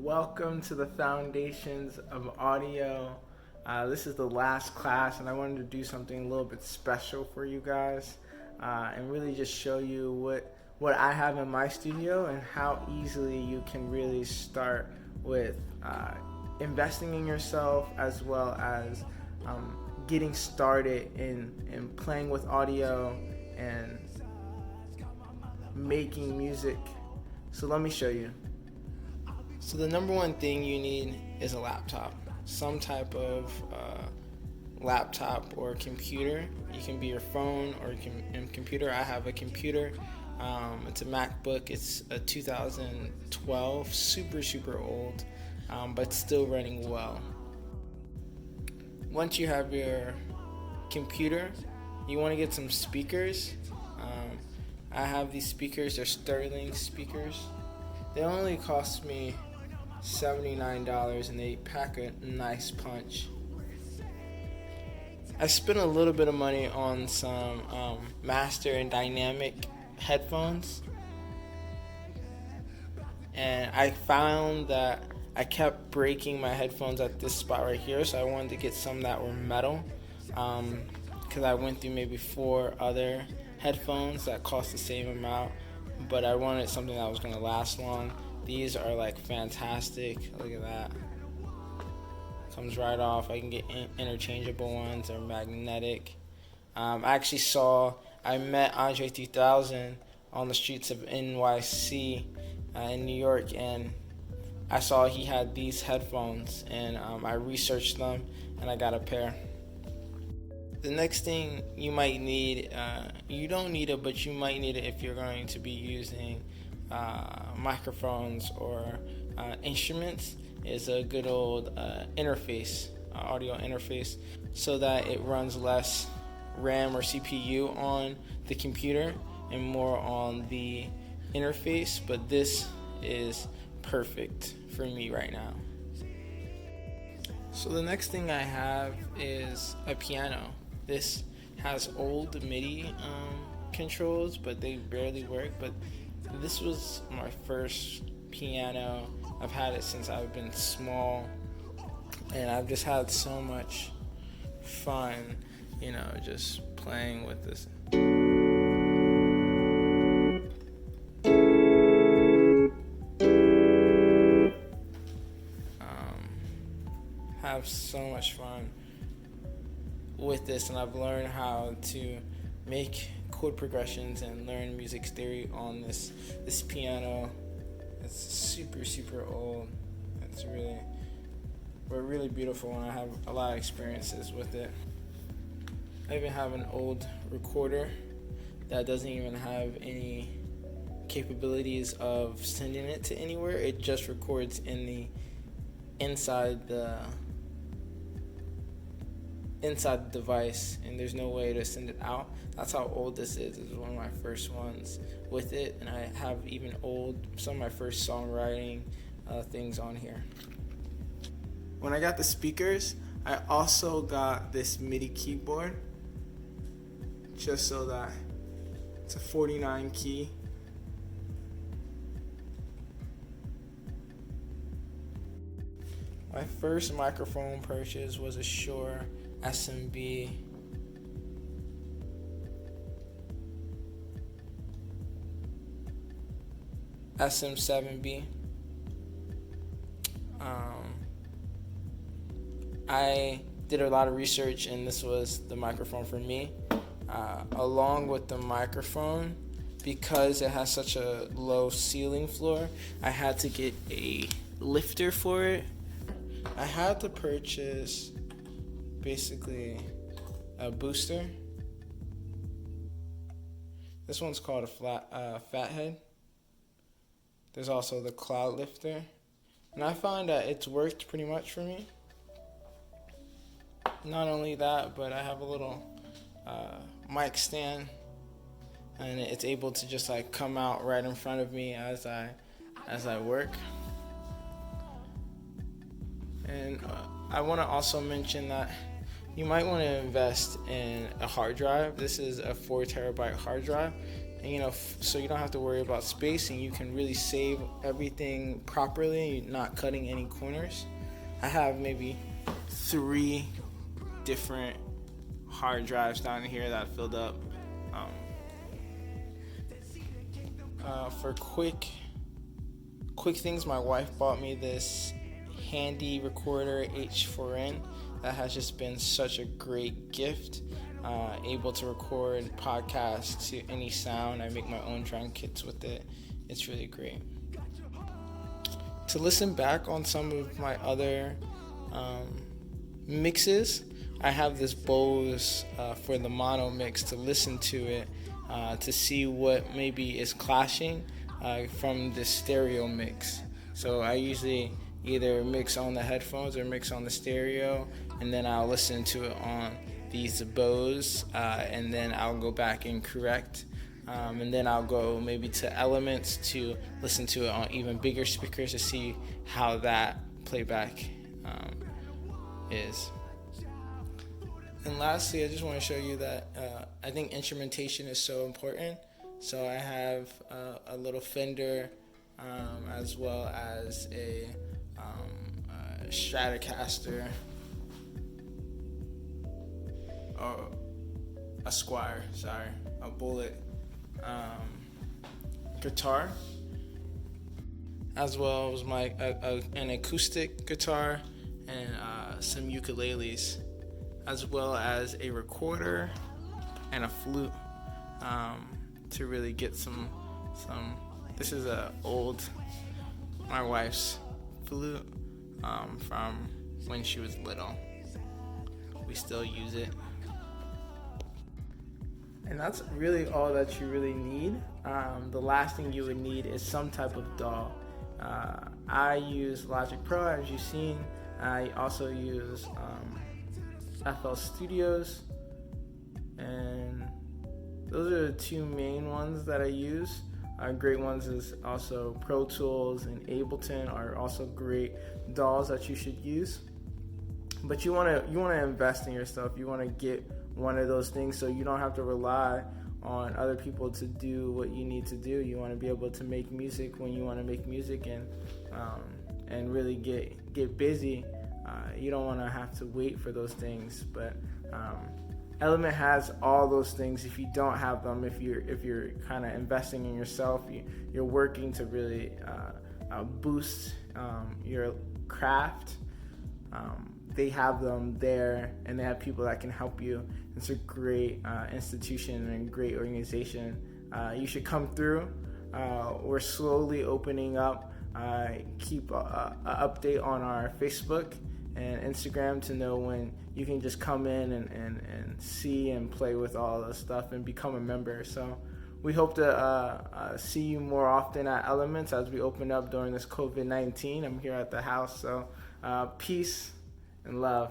Welcome to the Foundations of Audio. This is the last class, and I wanted to do something a little bit special for you guys and really just show you what I have in my studio and how easily you can really start with investing in yourself, as well as getting started in playing with audio and making music. So let me show you. So the number one thing you need is a laptop, some type of laptop or computer. You can be your phone or computer. I have a computer. It's a MacBook. It's a 2012, super old, but still running well. Once you have your computer, you want to get some speakers. I have these speakers. They're Sterling speakers. They only cost me $79 and they pack a nice punch. I spent a little bit of money on some master and dynamic headphones, and I found that I kept breaking my headphones at this spot right here, so I wanted to get some that were metal, because I went through maybe 4 other headphones that cost the same amount, but I wanted something that was going to last long. These are like fantastic. Look at that. Comes right off. I can get interchangeable ones. They're magnetic. I met Andre 3000 on the streets of NYC in New York, and I saw he had these headphones, and I researched them and I got a pair. The next thing you might need, you don't need it, but you might need it if you're going to be using microphones or instruments, is a good old interface, audio interface, so that it runs less RAM or CPU on the computer and more on the interface. But this is perfect for me right now. So the next thing I have is a piano. This has old MIDI controls, but they barely work. But this was my first piano. I've had it since I've been small, and I've just had so much fun, just playing with this. Have so much fun with this, and I've learned how to make chord progressions and learn music theory on this piano. It's super old. It's really beautiful, and I have a lot of experiences with it. I even have an old recorder that doesn't even have any capabilities of sending it to anywhere. It just records inside the device, and there's no way to send it out. That's how old this is. This is one of my first ones with it, and I have even some of my first songwriting things on here. When I got the speakers, I also got this MIDI keyboard, just so that it's a 49 key. My first microphone purchase was a Shure SMB. SM7B. I did a lot of research, and this was the microphone for me. Along with the microphone, because it has such a low ceiling floor, I had to get a lifter for it. I had to purchase basically a booster. This one's called a Fathead. There's also the Cloud Lifter, and I find that it's worked pretty much for me. Not only that, but I have a little mic stand, and it's able to just like come out right in front of me as I work. And I want to also mention that you might want to invest in a hard drive. This is a 4 terabyte hard drive. and so you don't have to worry about spacing. You can really save everything properly, not cutting any corners. I have maybe 3 different hard drives down here that I filled up. For quick things, my wife bought me this handy recorder H4n that has just been such a great gift. Able to record podcasts to any sound. I make my own drum kits with it. It's really great. To listen back on some of my other mixes, I have this Bose for the mono mix to listen to it, to see what maybe is clashing from the stereo mix. So I usually either mix on the headphones or mix on the stereo, and then I'll listen to it on these Bose, and then I'll go back and correct, and then I'll go maybe to Elements to listen to it on even bigger speakers to see how that playback is. And lastly, I just want to show you that I think instrumentation is so important. So I have a little Fender, as well as a Stratocaster, or a Squire, a Bullet guitar, as well as an acoustic guitar and some ukuleles, as well as a recorder and a flute, to really get some. This is my wife's flute from when she was little. We still use it. And that's really all that you really need. The last thing you would need is some type of DAW. I use Logic Pro, as you've seen. I also use FL Studios, and those are the 2 main ones that I use. Great ones is also Pro Tools and Ableton are also great DAWs that you should use. But you want to invest in yourself. You want to get one of those things so you don't have to rely on other people to do what you need to do. You want to be able to make music when you want to make music, and really get busy. You don't want to have to wait for those things, but Element has all those things. If you don't have them, if you're kind of investing in yourself, you're working to really boost your craft. They have them there, and they have people that can help you. It's a great institution and great organization. You should come through. We're slowly opening up. Keep an update on our Facebook and Instagram to know when you can just come in and see and play with all the stuff and become a member. So we hope to see you more often at Elements as we open up during this COVID-19. I'm here at the house, so peace and love.